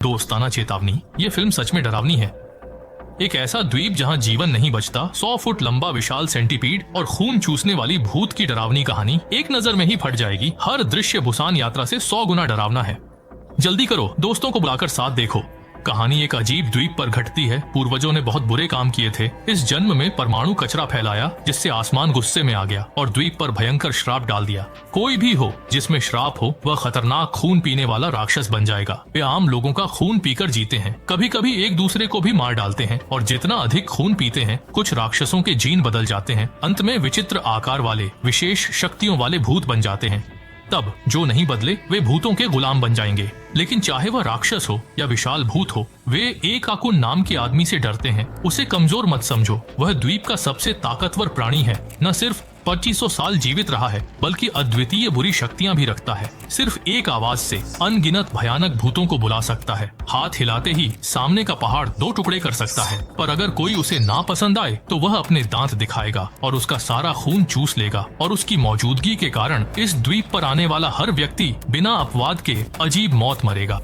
दोस्ताना चेतावनी, ये फिल्म सच में डरावनी है। एक ऐसा द्वीप जहां जीवन नहीं बचता, 100 फुट लंबा विशाल सेंटीपीड और खून चूसने वाली भूत की डरावनी कहानी एक नजर में ही फट जाएगी। हर दृश्य बुसान यात्रा से 100 गुना डरावना है। जल्दी करो, दोस्तों को बुलाकर साथ देखो। कहानी एक अजीब द्वीप पर घटती है। पूर्वजों ने बहुत बुरे काम किए थे। इस जन्म में परमाणु कचरा फैलाया, जिससे आसमान गुस्से में आ गया और द्वीप पर भयंकर श्राप डाल दिया। कोई भी हो जिसमें श्राप हो, वह खतरनाक खून पीने वाला राक्षस बन जाएगा। वे आम लोगों का खून पीकर जीते हैं, कभी कभी एक दूसरे को भी मार डालते हैं, और जितना अधिक खून पीते हैं, कुछ राक्षसों के जीन बदल जाते हैं। अंत में विचित्र आकार वाले, विशेष शक्तियों वाले भूत बन जाते हैं। तब जो नहीं बदले वे भूतों के गुलाम बन जाएंगे। लेकिन चाहे वह राक्षस हो या विशाल भूत हो, वे एक आकुन नाम के आदमी से डरते हैं। उसे कमजोर मत समझो, वह द्वीप का सबसे ताकतवर प्राणी है। न सिर्फ 2500 साल जीवित रहा है, बल्कि अद्वितीय बुरी शक्तियां भी रखता है। सिर्फ एक आवाज से अनगिनत भयानक भूतों को बुला सकता है। हाथ हिलाते ही सामने का पहाड़ 2 टुकड़े कर सकता है। पर अगर कोई उसे ना पसंद आए तो वह अपने दांत दिखाएगा और उसका सारा खून चूस लेगा। और उसकी मौजूदगी के कारण इस द्वीप पर आने वाला हर व्यक्ति बिना अपवाद के अजीब मौत मरेगा।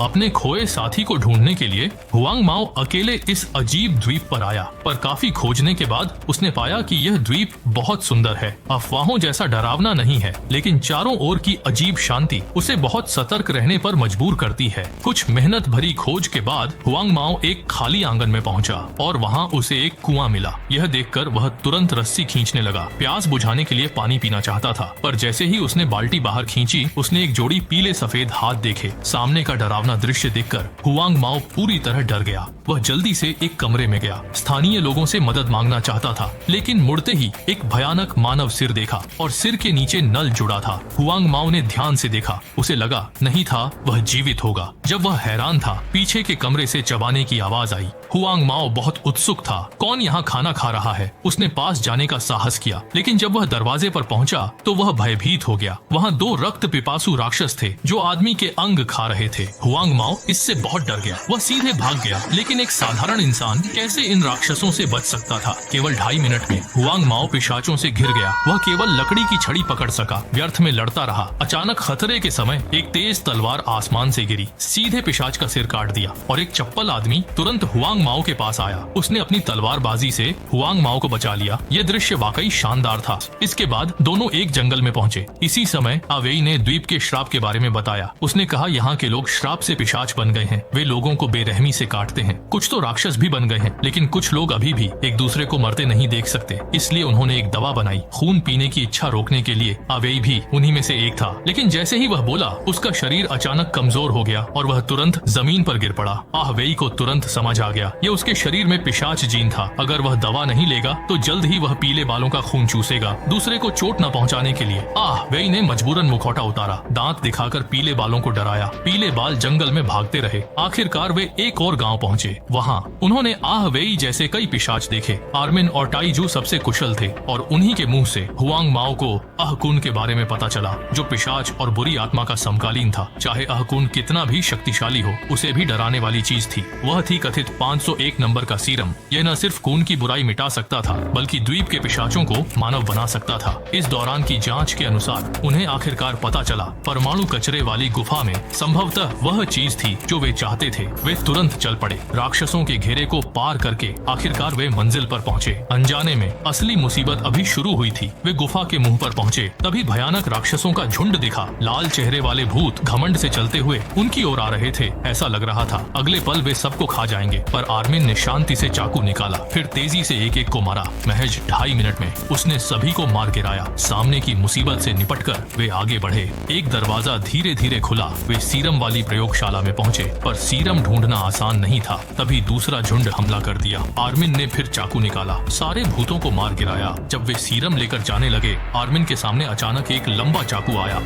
अपने खोए साथी को ढूंढने के लिए हुआंग माओ अकेले इस अजीब द्वीप पर आया, पर काफी खोजने के बाद उसने पाया कि यह द्वीप बहुत सुंदर है। अफवाहों जैसा डरावना नहीं है, लेकिन चारों ओर की अजीब शांति उसे बहुत सतर्क रहने पर मजबूर करती है। कुछ मेहनत भरी खोज के बाद हुआंग माओ एक खाली आंगन में पहुंचा और वहां उसे एक कुआं मिला। यह देखकर वह तुरंत रस्सी खींचने लगा। प्यास बुझाने के लिए पानी पीना चाहता था, पर जैसे ही उसने बाल्टी बाहर खींची, उसने एक जोड़ी पीले सफेद हाथ देखे। सामने का डरावना दृश्य देखकर हुआंग माओ पूरी तरह डर गया। वह जल्दी से एक कमरे में गया। स्थानीय लोगों से मदद मांगना चाहता था, लेकिन मुड़ते ही एक भयानक मानव सिर देखा और सिर के नीचे नल जुड़ा था। हुआंग माओ ने ध्यान से देखा। उसे लगा नहीं था वह जीवित होगा। जब वह हैरान था, पीछे के कमरे से चबाने की आवाज आई। हुआंग माओ बहुत उत्सुक था। कौन यहाँ खाना खा रहा है? उसने पास जाने का साहस किया, लेकिन जब वह दरवाजे पर पहुंचा तो वह भयभीत हो गया। वहाँ 2 रक्त पिपासु राक्षस थे जो आदमी के अंग खा रहे थे। हुआंग माओ इससे बहुत डर गया। वह सीधे भाग गया, लेकिन एक साधारण इंसान कैसे इन राक्षसों से बच सकता था? केवल 2.5 मिनट में हुआंग माओ पिशाचों से घिर गया। वह केवल लकड़ी की छड़ी पकड़ सका, व्यर्थ में लड़ता रहा। अचानक खतरे के समय एक तेज तलवार आसमान से गिरी, सीधे पिशाच का सिर काट दिया और एक चप्पल आदमी तुरंत हुआंग माओ के पास आया। उसने अपनी तलवारबाजी से हुआंग माओ को बचा लिया। यह दृश्य वाकई शानदार था। इसके बाद दोनों एक जंगल में पहुंचे। इसी समय अवेई ने द्वीप के श्राप के बारे में बताया। उसने कहा यहाँ के लोग श्राप से पिशाच बन गए हैं। वे लोगों को बेरहमी से काटते हैं। कुछ तो राक्षस भी बन गए हैं, लेकिन कुछ लोग अभी भी एक दूसरे को मरते नहीं देख सकते। इसलिए उन्होंने एक दवा बनाई, खून पीने की इच्छा रोकने के लिए। अवेई भी उन्हीं में से एक था। लेकिन जैसे ही वह बोला, उसका शरीर अचानक कमजोर हो गया और वह तुरंत जमीन पर गिर पड़ा। अवेई को तुरंत समझ आ गया, ये उसके शरीर में पिशाच जीन था। अगर वह दवा नहीं लेगा तो जल्द ही वह पीले बालों का खून चूसेगा, दूसरे को चोट न पहुंचाने के लिए। वेई ने मजबूरन मुखौटा उतारा, दांत दिखाकर पीले बालों को डराया। पीले बाल जंगल में भागते रहे। आखिरकार वे एक और गांव पहुंचे। वहां उन्होंने वेई जैसे कई पिशाच देखे। आर्मिन और टाइजू सबसे कुशल थे और उन्हीं के मुंह से हुआंग माओ को अहकुन के बारे में पता चला, जो पिशाच और बुरी आत्मा का समकालीन था। चाहे अहकुन कितना भी शक्तिशाली हो, उसे भी डराने वाली चीज थी। वह थी कथित 501 नंबर का सीरम। यह न सिर्फ खून की बुराई मिटा सकता था, बल्कि द्वीप के पिशाचों को मानव बना सकता था। इस दौरान की जांच के अनुसार उन्हें आखिरकार पता चला, परमाणु कचरे वाली गुफा में संभवतः वह चीज थी जो वे चाहते थे। वे तुरंत चल पड़े। राक्षसों के घेरे को पार करके आखिरकार वे मंजिल पर पहुंचे। अनजाने में असली मुसीबत अभी शुरू हुई थी। वे गुफा के मुंह पर पहुंचे, तभी भयानक राक्षसों का झुंड दिखा। लाल चेहरे वाले भूत घमंड से चलते हुए उनकी ओर आ रहे थे। ऐसा लग रहा था अगले पल वे सबको खा जाएंगे। पर आर्मिन ने शांति से चाकू निकाला, फिर तेजी से एक एक को मारा। महज 2.5 मिनट में उसने सभी को मार गिराया। सामने की मुसीबत से निपटकर वे आगे बढ़े। एक दरवाजा धीरे धीरे खुला। वे सीरम वाली प्रयोगशाला में पहुंचे, पर सीरम ढूंढना आसान नहीं था। तभी दूसरा झुंड हमला कर दिया। आर्मिन ने फिर चाकू निकाला, सारे भूतों को मार गिराया। जब वे सीरम लेकर जाने लगे, आर्मिन के सामने अचानक एक लंबा चाकू आया।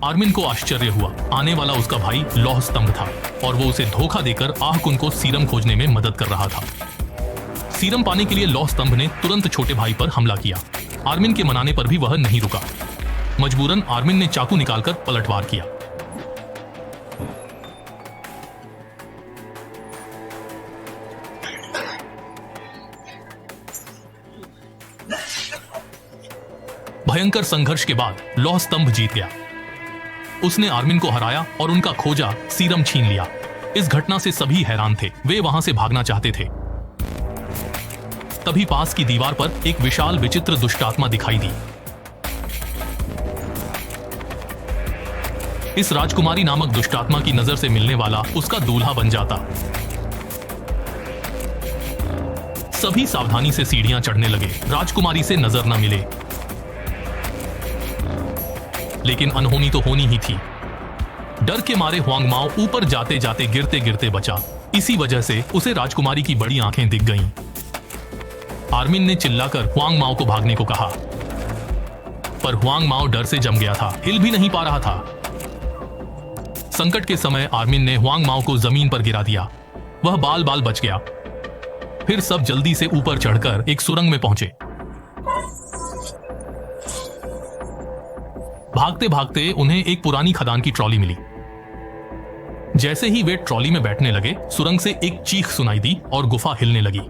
आर्मिन को आश्चर्य हुआ। आने वाला उसका भाई लौह स्तंभ था और वो उसे धोखा देकर आहकुन को सीरम खोजने में मदद कर रहा था। सीरम पाने के लिए लौह स्तंभ ने तुरंत छोटे भाई पर हमला किया। आर्मिन के मनाने पर भी वह नहीं रुका। मजबूरन आर्मिन ने चाकू निकालकर पलटवार किया। भयंकर संघर्ष के बाद लौह स्तंभ जीत गया। उसने आर्मिन को हराया और उनका खोजा सीरम छीन लिया। इस घटना से सभी हैरान थे। वे वहां से भागना चाहते थे। तभी पास की दीवार पर एक विशाल विचित्र दुष्टात्मा दिखाई दी। इस राजकुमारी नामक दुष्टात्मा की नजर से मिलने वाला उसका दूल्हा बन जाता। सभी सावधानी से सीढ़ियां चढ़ने लगे, राजकुमारी से नजर न मिले। लेकिन अनहोनी तो होनी ही थी। डर के मारे हुआंग माओ ऊपर जाते जाते गिरते गिरते बचा। इसी वजह से उसे राजकुमारी की बड़ी आंखें दिख गईं। आर्मिन ने चिल्लाकर हुआंग माओ को भागने को कहा, पर हुआंग माओ डर से जम गया था, हिल भी नहीं पा रहा था। संकट के समय आर्मिन ने हुआंग माओ को जमीन पर गिरा दिया। वह बाल बाल बच गया। फिर सब जल्दी से ऊपर चढ़कर एक सुरंग में पहुंचे। भागते भागते उन्हें एक पुरानी खदान की ट्रॉली मिली। जैसे ही वे ट्रॉली में बैठने लगे, सुरंग से एक चीख सुनाई दी और गुफा हिलने लगी।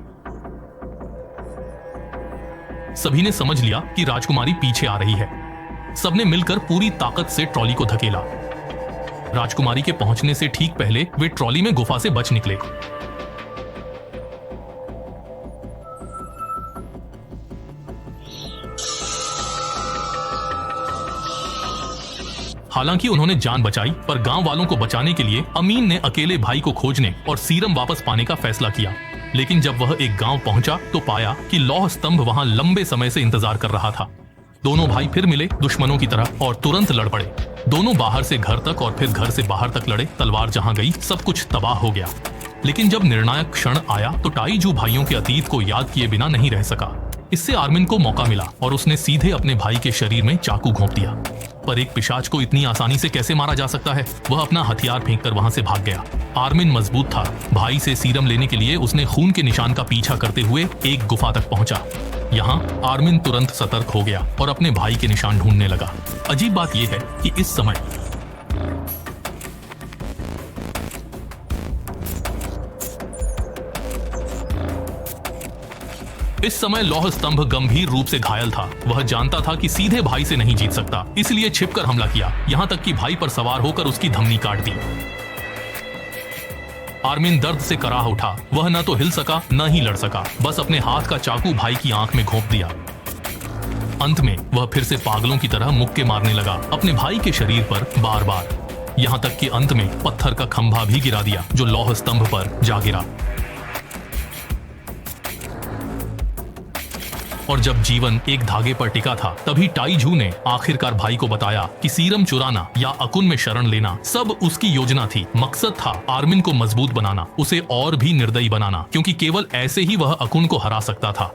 सभी ने समझ लिया कि राजकुमारी पीछे आ रही है। सबने मिलकर पूरी ताकत से ट्रॉली को धकेला। राजकुमारी के पहुंचने से ठीक पहले वे ट्रॉली में गुफा से बच निकले। हालांकि उन्होंने जान बचाई, पर गांव वालों को बचाने के लिए अमीन ने अकेले भाई को खोजने और सीरम वापस पाने का फैसला किया। लेकिन जब वह एक गांव पहुंचा तो पाया कि लौह स्तंभ वहां लंबे समय से इंतजार कर रहा था। दोनों भाई फिर मिले दुश्मनों की तरह और तुरंत लड़ पड़े। दोनों बाहर से घर तक और फिर घर से बाहर तक लड़े। तलवार जहां गई सब कुछ तबाह हो गया। लेकिन जब निर्णायक क्षण आया तो टाईजू भाइयों के अतीत को याद किए बिना नहीं रह सका। इससे आर्मिन को मौका मिला और उसने सीधे अपने भाई के शरीर में चाकू घोंप दिया। पर एक पिशाच को इतनी आसानी से कैसे मारा जा सकता है? वह अपना हथियार फेंककर वहां से भाग गया। आर्मिन मजबूत था। भाई से सीरम लेने के लिए उसने खून के निशान का पीछा करते हुए एक गुफा तक पहुंचा। यहाँ आर्मिन तुरंत सतर्क हो गया और अपने भाई के निशान ढूंढने लगा। अजीब बात यह है कि इस समय लौह स्तंभ गंभीर रूप से घायल था। वह जानता था कि सीधे भाई से नहीं जीत सकता, इसलिए छिपकर हमला किया, यहाँ तक कि भाई पर सवार होकर उसकी धमनी काट दी। आर्मिन दर्द से कराह उठा। वह न तो हिल सका न ही लड़ सका, बस अपने हाथ का चाकू भाई की आंख में घोंप दिया। अंत में वह फिर से पागलों की तरह मुक्के मारने लगा अपने भाई के शरीर पर बार बार, यहाँ तक कि अंत में पत्थर का खंभा भी गिरा दिया जो लौह स्तंभ पर जा गिरा। और जब जीवन एक धागे पर टिका था, तभी टाईजू ने आखिरकार भाई को बताया कि सीरम चुराना या अकुन में शरण लेना सब उसकी योजना थी। मकसद था आर्मिन को मजबूत बनाना, उसे और भी निर्दयी बनाना, क्योंकि केवल ऐसे ही वह अकुन को हरा सकता था।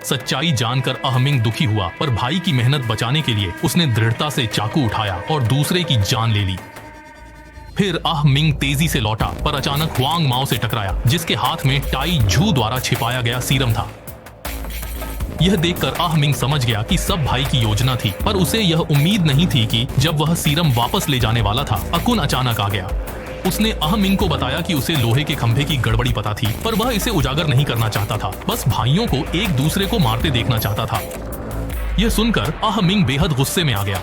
सच्चाई जानकर अहमिंग दुखी हुआ, पर भाई की मेहनत बचाने के लिए उसने दृढ़ता से चाकू उठाया और दूसरे की जान ले ली। फिर अहमिंग तेजी से लौटा, पर अचानक हुआंग माओ से टकराया, जिसके हाथ में टाईजू द्वारा छिपाया गया सीरम था। यह देखकर अहमिंग समझ गया कि सब भाई की योजना थी, पर उसे यह उम्मीद नहीं थी कि जब वह सीरम वापस ले जाने वाला था, अकुन अचानक आ गया। उसने अहमिंग को बताया कि उसे लोहे के खंभे की गड़बड़ी पता थी, पर वह इसे उजागर नहीं करना चाहता था, बस भाइयों को एक दूसरे को मारते देखना चाहता था। यह सुनकर अहमिंग बेहद गुस्से में आ गया।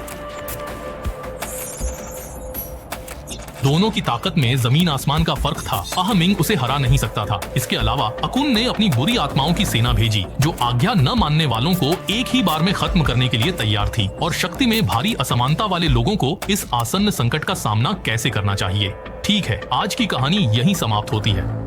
दोनों की ताकत में जमीन आसमान का फर्क था। अहमिंग उसे हरा नहीं सकता था। इसके अलावा अकुन ने अपनी बुरी आत्माओं की सेना भेजी, जो आज्ञा न मानने वालों को एक ही बार में खत्म करने के लिए तैयार थी, और शक्ति में भारी असमानता वाले लोगों को इस आसन्न संकट का सामना कैसे करना चाहिए। ठीक है, आज की कहानी यहीं समाप्त होती है।